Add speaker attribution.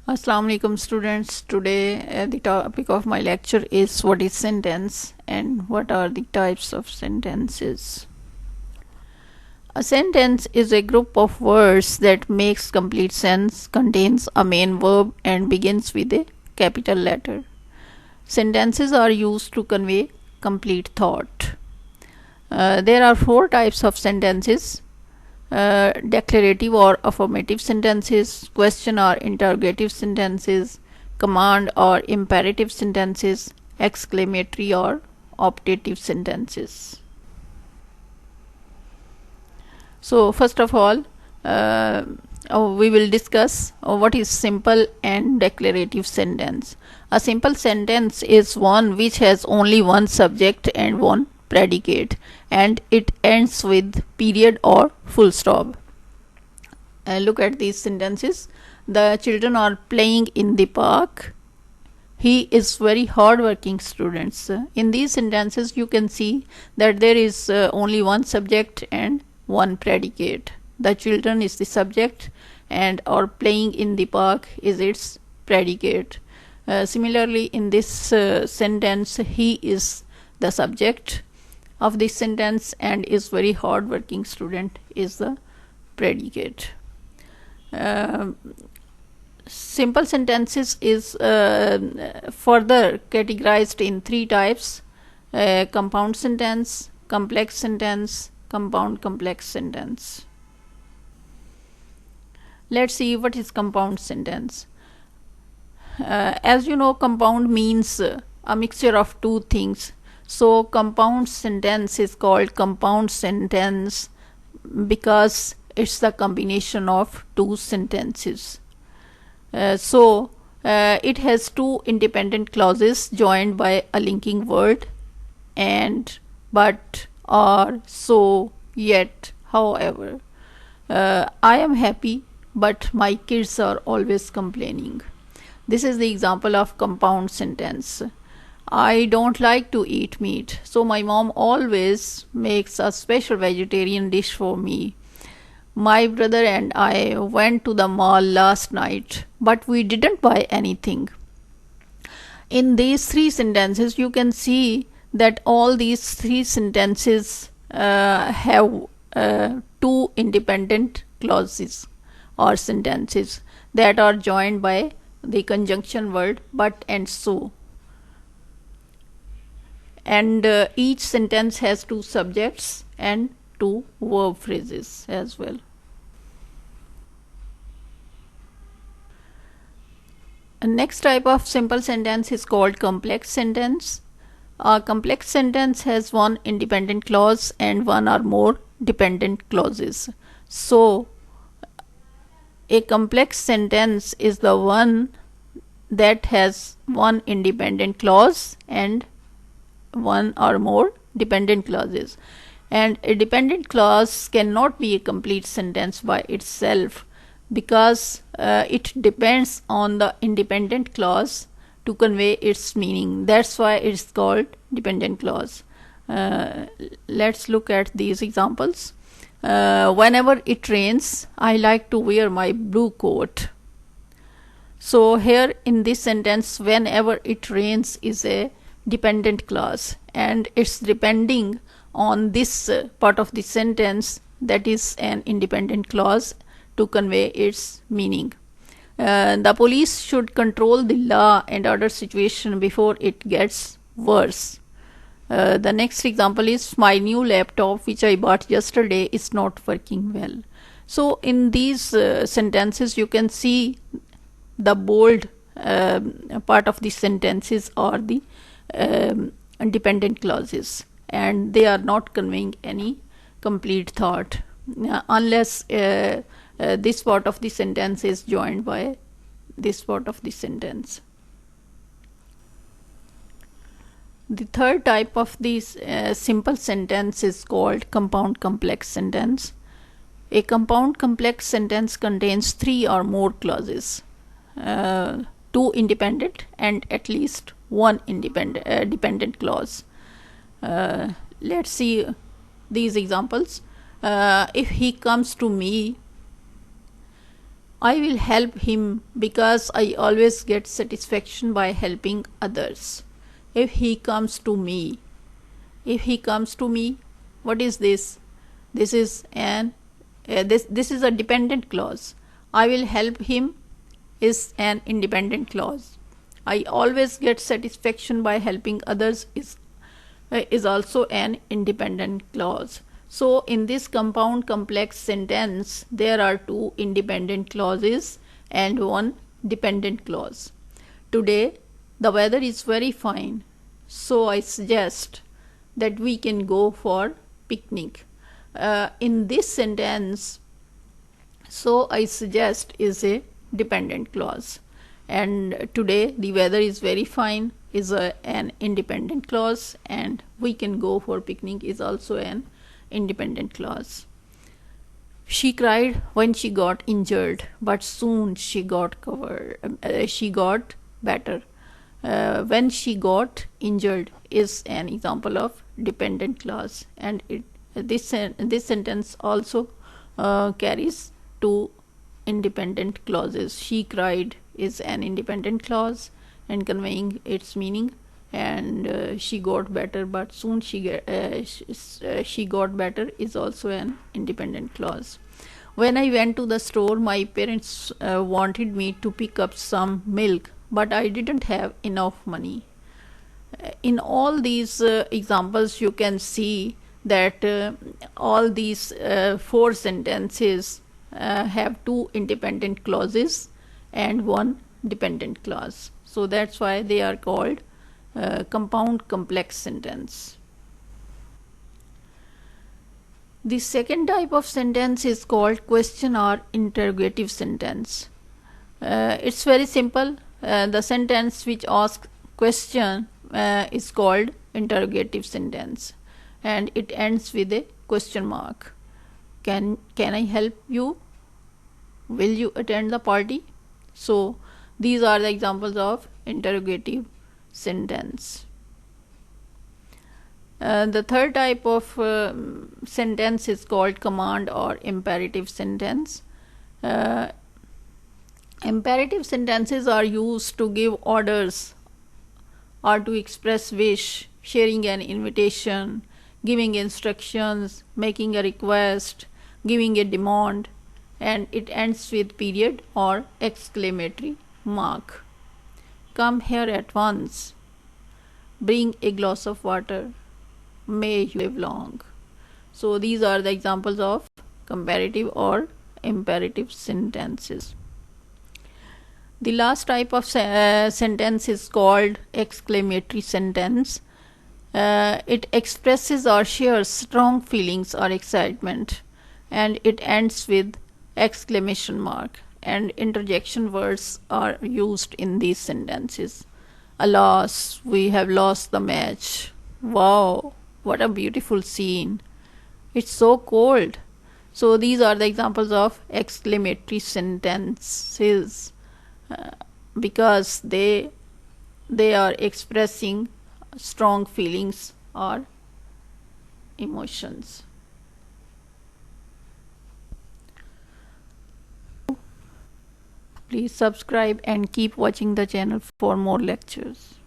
Speaker 1: Assalamu alaikum students. Today the topic of my lecture is what is sentence and what are the types of sentences. A sentence is a group of words that makes complete sense, contains a main verb and begins with a capital letter. Sentences are used to convey complete thought. There are four types of sentences. Declarative or affirmative sentences, question or interrogative sentences, command or imperative sentences, exclamatory or optative sentences. So first of all, we will discuss what is simple and declarative sentence. A simple sentence is one which has only one subject and one predicate, and it ends with period or full stop. Look at these sentences. The children are playing in the park. He is very hardworking students. In these sentences you can see that there is only one subject and one predicate. The children is the subject and are playing in the park is its predicate. Similarly, in this sentence, he is the subject of this sentence and is very hardworking student is the predicate. Simple sentences is further categorized in three types: compound sentence, complex sentence, compound complex sentence. Let's see what is compound sentence. As you know, compound means a mixture of two things. So compound sentence is called compound sentence because it's the combination of two sentences. It has two independent clauses joined by a linking word: and, but, or, so, yet, however. I am happy, but my kids are always complaining. This is the example of compound sentence. I don't like to eat meat, so my mom always makes a special vegetarian dish for me. My brother and I went to the mall last night, but we didn't buy anything. In these three sentences, you can see that all these three sentences have two independent clauses or sentences that are joined by the conjunction word but and so. And each sentence has two subjects and two verb phrases as well. The next type of simple sentence is called complex sentence. A complex sentence has one independent clause and one or more dependent clauses. So a complex sentence is the one that has one independent clause and one or more dependent clauses. And a dependent clause cannot be a complete sentence by itself because it depends on the independent clause to convey its meaning. That's why it's called dependent clause. Let's look at these examples. Whenever it rains, I like to wear my blue coat. So here in this sentence, whenever it rains is a dependent clause and it's depending on this part of the sentence that is an independent clause to convey its meaning. The police should control the law and order situation before it gets worse. The next example is my new laptop which I bought yesterday is not working well. So in these sentences you can see the bold part of the sentences are the dependent clauses and they are not conveying any complete thought unless this part of the sentence is joined by this part of the sentence. The third type of this simple sentence is called compound complex sentence. A compound complex sentence contains three or more clauses, two independent and at least one dependent clause. Let's see these examples. If he comes to me, I will help him because I always get satisfaction by helping others. If he comes to me, if he comes to me, what is this? This is this is a dependent clause. I will help him is an independent clause. I always get satisfaction by helping others is also an independent clause. So in this compound complex sentence, there are two independent clauses and one dependent clause. Today, the weather is very fine, so I suggest that we can go for picnic. In this sentence, so I suggest is a dependent clause, and today the weather is very fine is an independent clause, and we can go for picnic is also an independent clause. She cried when she got injured, but soon she got she got better. When she got injured is an example of dependent clause, and this sentence also carries two independent clauses. She cried is an independent clause and conveying its meaning, and she got better but soon she got better is also an independent clause. When I went to the store, my parents wanted me to pick up some milk, but I didn't have enough money. In all these examples, you can see that all these four sentences have two independent clauses and one dependent clause. So that's why they are called compound complex sentence. The second type of sentence is called question or interrogative sentence. It's very simple. The sentence which asks question is called interrogative sentence, and it ends with a question mark. Can I help you? Will you attend the party? So these are the examples of interrogative sentence. The third type of sentence is called command or imperative sentence. Imperative sentences are used to give orders or to express wish, sharing an invitation, giving instructions, making a request, giving a demand, and it ends with period or exclamatory mark. Come here at once. Bring a glass of water. May you live long. So these are the examples of comparative or imperative sentences. The last type of sentence is called exclamatory sentence. It expresses or shares strong feelings or excitement, and it ends with exclamation mark, and interjection words are used in these sentences. Alas, we have lost the match. Wow, what a beautiful scene. It's so cold. So these are the examples of exclamatory sentences because they are expressing strong feelings or emotions. Please subscribe and keep watching the channel for more lectures.